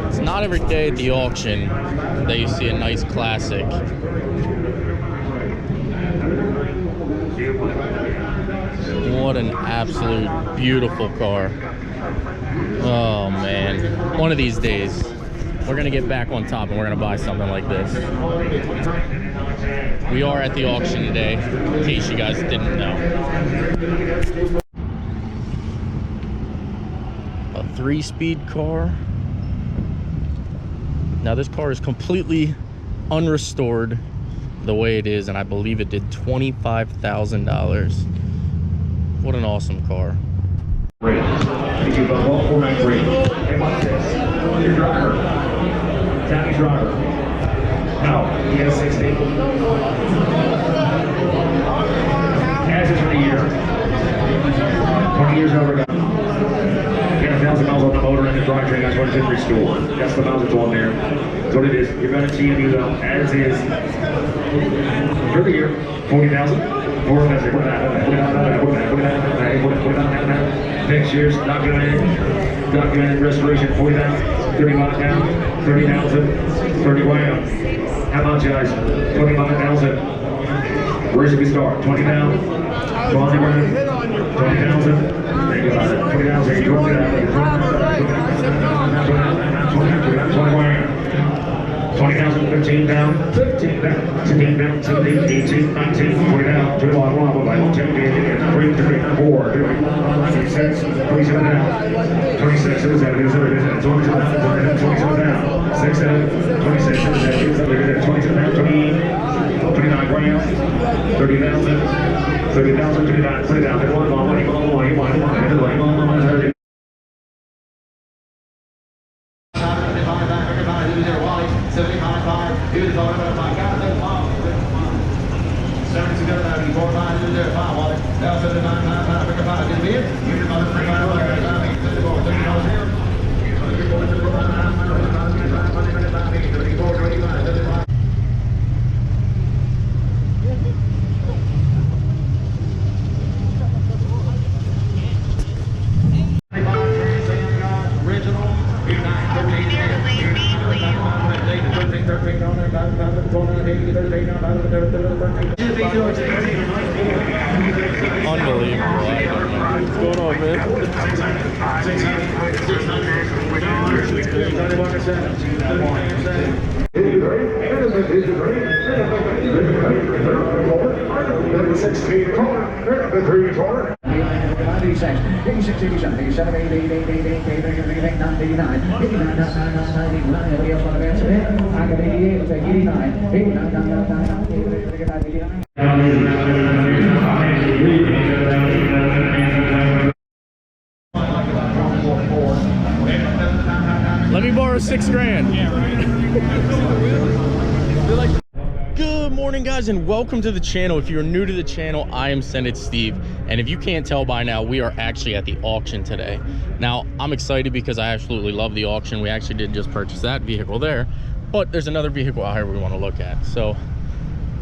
It's not every day at the auction that you see a nice classic. What an absolute beautiful car. Oh man, one of these days we're gonna get back on top and we're gonna buy something like this. We are at the auction today, in case you guys didn't know. A 3-speed car. Now this car is completely unrestored the way it is, and I believe it did $25,000. What an awesome car. Your driver, Tammy's driver. No, he has 60. As is for the year. 20 years over. Got 1,000 miles on the motor and the drivetrain. That's what it's in restored. That's the miles that's on there. That's what it is. You're going to see it though, as is. For the year, 40,000. Next year's documented restoration, 40,000, 30 miles down, 30,000, 30 grand. How about guys? 25,000. Where should we start? 20 down, 20 grand, 20,000. There you go. 20,000. You go down. 20 grand. 20,000, 15 down, 15 down, 16 down, 17, 18, 19, 20 down, 21, 10, 3, 4, 26, 27 down, 26, 27 down, 27 down, 6 down, 26, 27 down, 29 grand, 30,000, 30,000, 29, 30,000, 30,000. Unbelievable. What's going on, man? Let me borrow $6 grand. Good morning, guys, and welcome to the channel. If you're new to the channel, I am SendIt Steve, and if you can't tell by now, we are actually at the auction today. Now, I'm excited because I absolutely love the auction. We actually did just purchase that vehicle there, but there's another vehicle out here we want to look at. So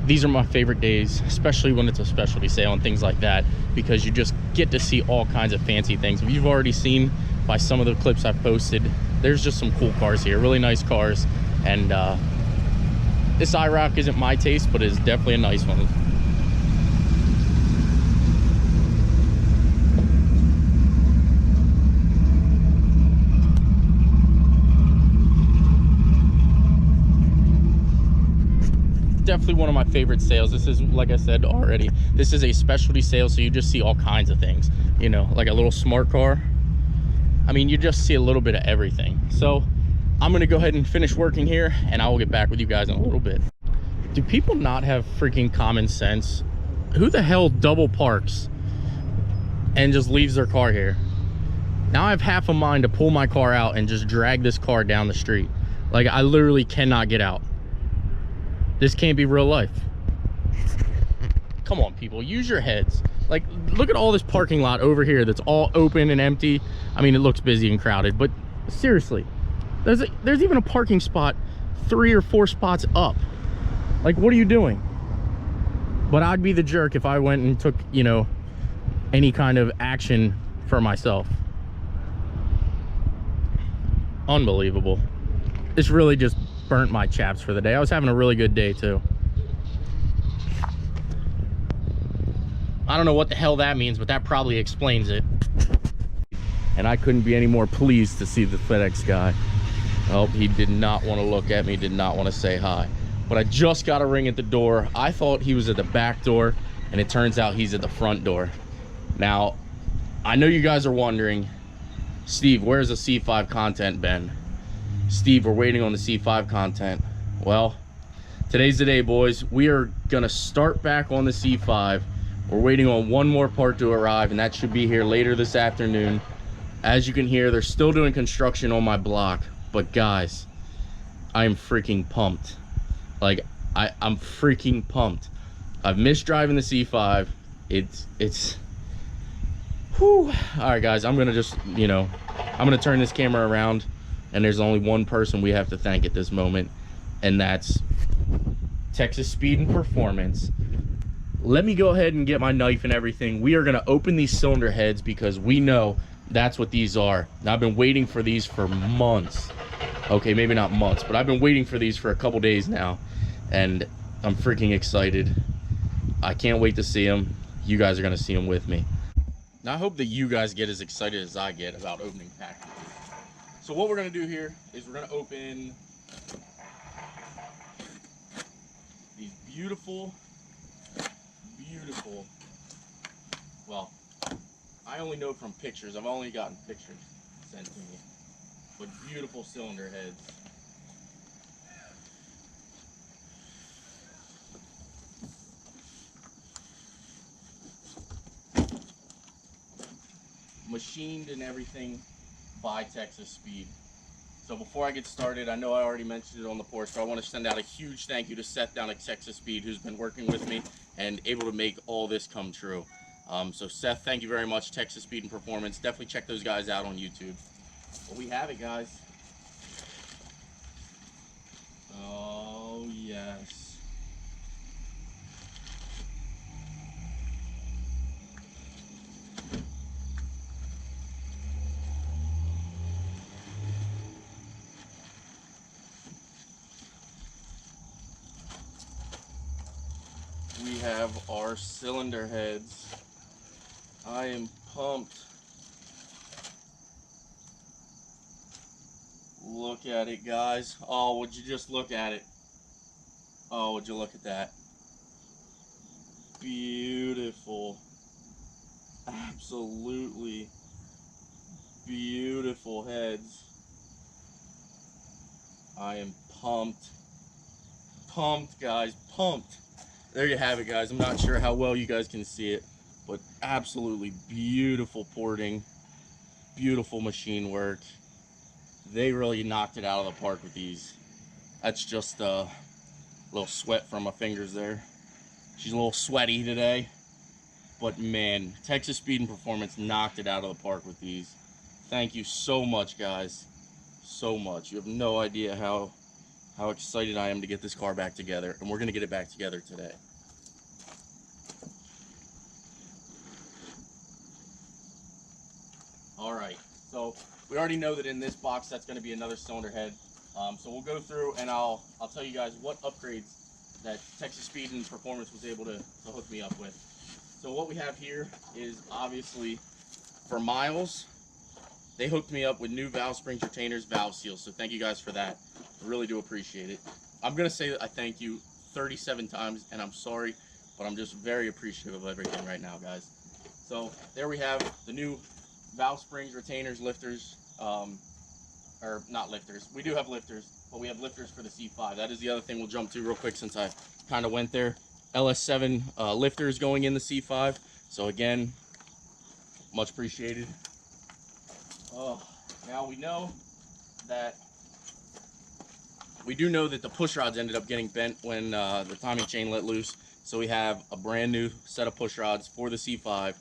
these are my favorite days, especially when it's a specialty sale and things like that, because you just get to see all kinds of fancy things. If you've already seen by some of the clips I've posted, there's just some cool cars here, really nice cars. And this IROC isn't my taste, but it's definitely a nice one. Definitely one of my favorite sales. This is, like I said already, this is a specialty sale, so you just see all kinds of things, you know, like a little smart car. I mean, you just see a little bit of everything. So I'm gonna go ahead and finish working here, and I will get back with you guys in a little bit. Do people not have freaking common sense? Who the hell double parks and just leaves their car here? Now I have half a mind to pull my car out and just drag this car down the street. Like, I literally cannot get out. This can't be real life. Come on, people, use your heads. Like, look at all this parking lot over here that's all open and empty. I mean, it looks busy and crowded, but seriously, there's even a parking spot 3 or 4 spots up. Like, what are you doing? But I'd be the jerk if I went and took, you know, any kind of action for myself. Unbelievable. This really just burnt my chaps for the day. I was having a really good day too. I don't know what the hell that means, but that probably explains it. And I couldn't be any more pleased to see the FedEx guy. Oh, he did not want to look at me, did not want to say hi. But I just got a ring at the door. I thought he was at the back door, and it turns out he's at the front door. Now, I know you guys are wondering, Steve, where's the C5 content been? Steve, we're waiting on the C5 content. Well, today's the day, boys. We are gonna start back on the C5. We're waiting on one more part to arrive, and that should be here later this afternoon. As you can hear, they're still doing construction on my block, but guys, I'm freaking pumped. Like, I'm freaking pumped. I've missed driving the C5. It's whew. All right, guys, I'm gonna just, you know, I'm gonna turn this camera around, and there's only one person we have to thank at this moment, and that's Texas Speed and Performance. Let me go ahead and get my knife and everything. We are gonna open these cylinder heads because we know that's what these are. Now, I've been waiting for these for months. Okay, maybe not months, but I've been waiting for these for a couple days now, and I'm freaking excited. I can't wait to see them. You guys are gonna see them with me. Now, I hope that you guys get as excited as I get about opening packages. So what we're gonna do here is we're gonna open these beautiful, well, I only know from pictures. I've only gotten pictures sent to me, but beautiful cylinder heads. Machined and everything by Texas Speed. So before I get started, I know I already mentioned it on the porch, but I want to send out a huge thank you to Seth down at Texas Speed, who's been working with me and able to make all this come true. So Seth, thank you very much. Texas Speed and Performance. Definitely check those guys out on YouTube. But we have it, guys. Oh, yes. We have our cylinder heads. I am pumped. Look at it, guys. Oh, would you just look at it? Oh, would you look at that? Beautiful. Absolutely beautiful heads. I am pumped. Pumped, guys. Pumped. There you have it, guys. I'm not sure how well you guys can see it, but absolutely beautiful porting, beautiful machine work. They really knocked it out of the park with these. That's just a little sweat from my fingers there. She's a little sweaty today, but man, Texas Speed and Performance knocked it out of the park with these. Thank you so much, guys. So much. You have no idea how excited I am to get this car back together, and we're gonna get it back together today. All right, so we already know that in this box that's going to be another cylinder head. So we'll go through and I'll tell you guys what upgrades that Texas Speed and Performance was able to hook me up with. So what we have here is obviously for Miles. They hooked me up with new valve springs, retainers, valve seals. So thank you guys for that. I really do appreciate it. I'm going to say that I thank you 37 times, and I'm sorry, but I'm just very appreciative of everything right now, guys. So there we have the new valve springs, retainers, lifters, or not lifters. We do have lifters, but we have lifters for the C5. That is the other thing we'll jump to real quick since I kind of went there. LS7 lifters going in the C5. So again, much appreciated. Oh, now we do know that the push rods ended up getting bent when the timing chain let loose. So we have a brand new set of push rods for the C5.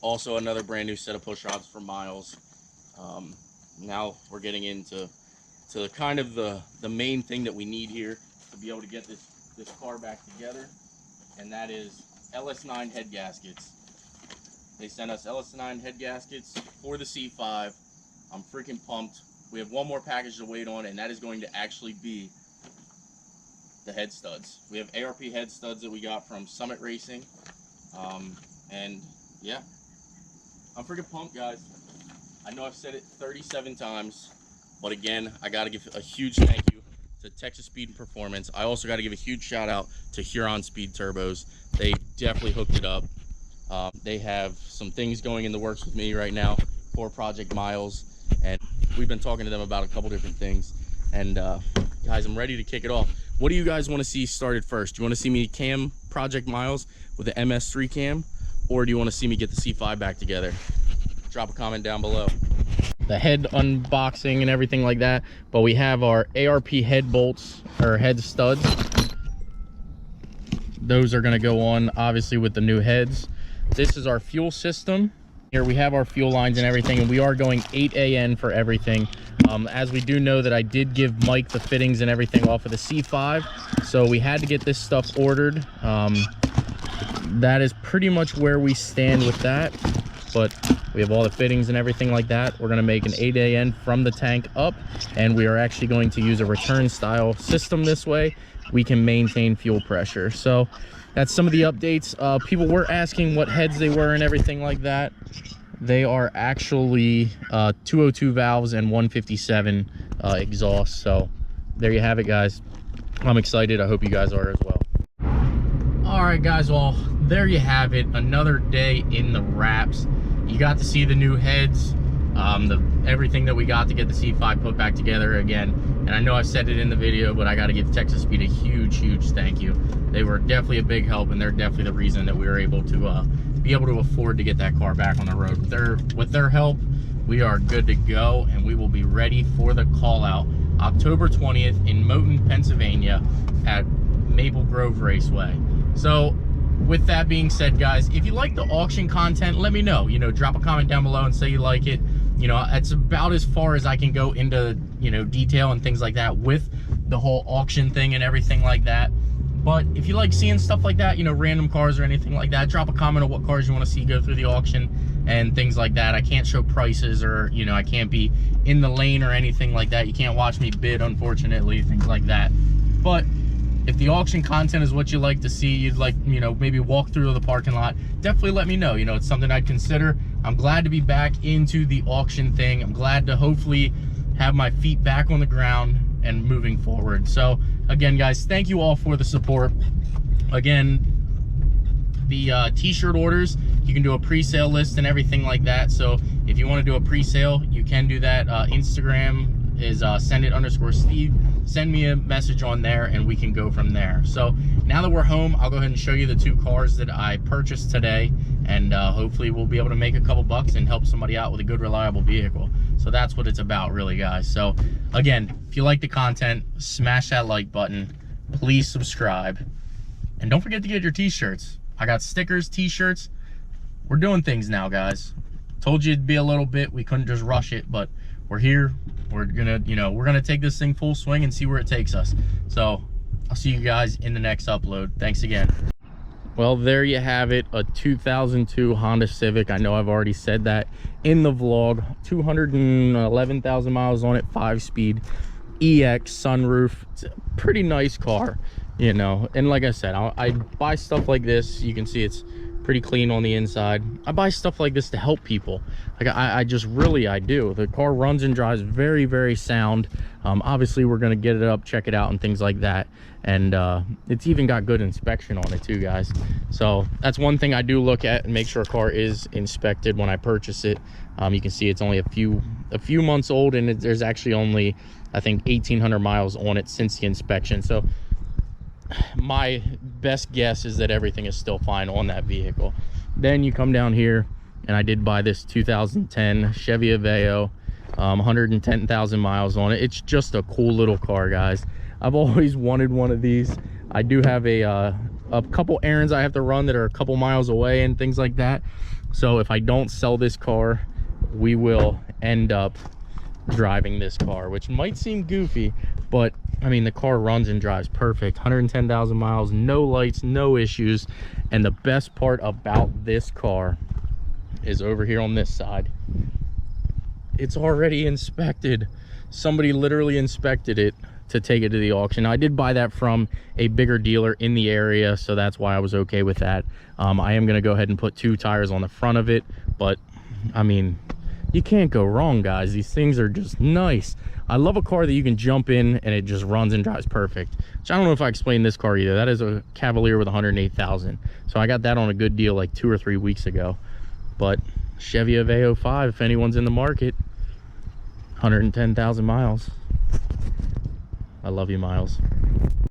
Also another brand new set of push rods for Miles. Now we're getting into kind of the main thing that we need here to be able to get this car back together, and that is LS9 head gaskets. They sent us LS9 head gaskets for the C5. I'm freaking pumped. we have one more package to wait on, and that is going to actually be the head studs. We have ARP head studs that we got from Summit Racing. And yeah, I'm freaking pumped, guys. I know I've said it 37 times, but again, I got to give a huge thank you to Texas Speed and Performance. I also got to give a huge shout out to Huron Speed Turbos. They definitely hooked it up. They have some things going in the works with me right now for Project Miles, and we've been talking to them about a couple different things. And guys, I'm ready to kick it off. What do you guys want to see started first? Do you want to see me cam Project Miles with the MS3 cam, or do you want to see me get the C5 back together? Drop a comment down below. The head unboxing and everything like that, but we have our ARP head bolts, or head studs. Those are going to go on obviously with the new heads. This is our fuel system. Here we have our fuel lines and everything, and we are going 8AN for everything. As we do know that I did give Mike the fittings and everything off of the C5, so we had to get this stuff ordered. That is pretty much where we stand with that, but we have all the fittings and everything like that. We're going to make an 8AN from the tank up, and we are actually going to use a return style system. This way we can maintain fuel pressure. So that's some of the updates. People were asking what heads they were and everything like that. They are actually 202 valves and 157 exhaust. So there you have it, guys. I'm excited. I hope you guys are as well. All right, guys, well, there you have it. Another day in the wraps. You got to see the new heads, everything that we got to get the C5 put back together again. And I know I said it in the video, but I got to give Texas Speed a huge thank you. They were definitely a big help, and they're definitely the reason that we were able to be able to afford to get that car back on the road. With their help, we are good to go, and we will be ready for the call out October 20th in Mohnton, Pennsylvania at Maple Grove Raceway. So with that being said, guys, if you like the auction content, let me know. You know, drop a comment down below and say you like it. You know, it's about as far as I can go into, you know, detail and things like that with the whole auction thing and everything like that. But if you like seeing stuff like that, you know, random cars or anything like that, drop a comment on what cars you want to see go through the auction and things like that. I can't show prices, or, you know, I can't be in the lane or anything like that. You can't watch me bid, unfortunately, things like that. But if the auction content is what you like to see, you'd like, you know, maybe walk through the parking lot, definitely let me know. You know, it's something I'd consider. I'm glad to be back into the auction thing. I'm glad to hopefully have my feet back on the ground and moving forward. So again, guys, thank you all for the support. Again, the t-shirt orders, you can do a pre-sale list and everything like that. So if you want to do a pre-sale, you can do that. Instagram is SendIt_Steve. Send me a message on there and we can go from there. So now that we're home, I'll go ahead and show you the two cars that I purchased today, and hopefully we'll be able to make a couple bucks and help somebody out with a good, reliable vehicle. So that's what it's about, really, guys. So again, if you like the content, smash that like button, please subscribe, and don't forget to get your t-shirts. I got stickers, t-shirts. We're doing things now, guys. Told you it'd be a little bit, we couldn't just rush it, but we're here. We're gonna, you know, we're gonna take this thing full swing and see where it takes us. So I'll see you guys in the next upload. Thanks again. Well, there you have it, a 2002 Honda Civic. I know I've already said that in the vlog. 211,000 miles on it, 5-speed EX sunroof. It's a pretty nice car, you know. And like I said, I buy stuff like this. You can see it's pretty clean on the inside. I buy stuff like this to help people. Like I just really, I do. The car runs and drives very sound. Obviously we're gonna get it up, check it out and things like that. And it's even got good inspection on it too, guys. So that's one thing I do look at and make sure a car is inspected when I purchase it. You can see it's only a few months old, and there's actually only, I think, 1,800 miles on it since the inspection. So my best guess is that everything is still fine on that vehicle. Then you come down here, and I did buy this 2010 Chevy Aveo, 110,000 miles on it. It's just a cool little car, guys. I've always wanted one of these. I do have a couple errands I have to run that are a couple miles away and things like that. So if I don't sell this car, we will end up driving this car, which might seem goofy, but I mean, the car runs and drives perfect. 110,000 miles, no lights, no issues. And the best part about this car is over here on this side. It's already inspected. somebody literally inspected it to take it to the auction. Now, I did buy that from a bigger dealer in the area, so that's why I was okay with that. I am going to go ahead and put 2 tires on the front of it, but I mean, you can't go wrong, guys. These things are just nice. I love a car that you can jump in and it just runs and drives perfect. Which I don't know if I explained this car either. That is a Cavalier with 108,000. So I got that on a good deal like 2 or 3 weeks ago. But Chevy Aveo 5, if anyone's in the market, 110,000 miles. I love you, Miles.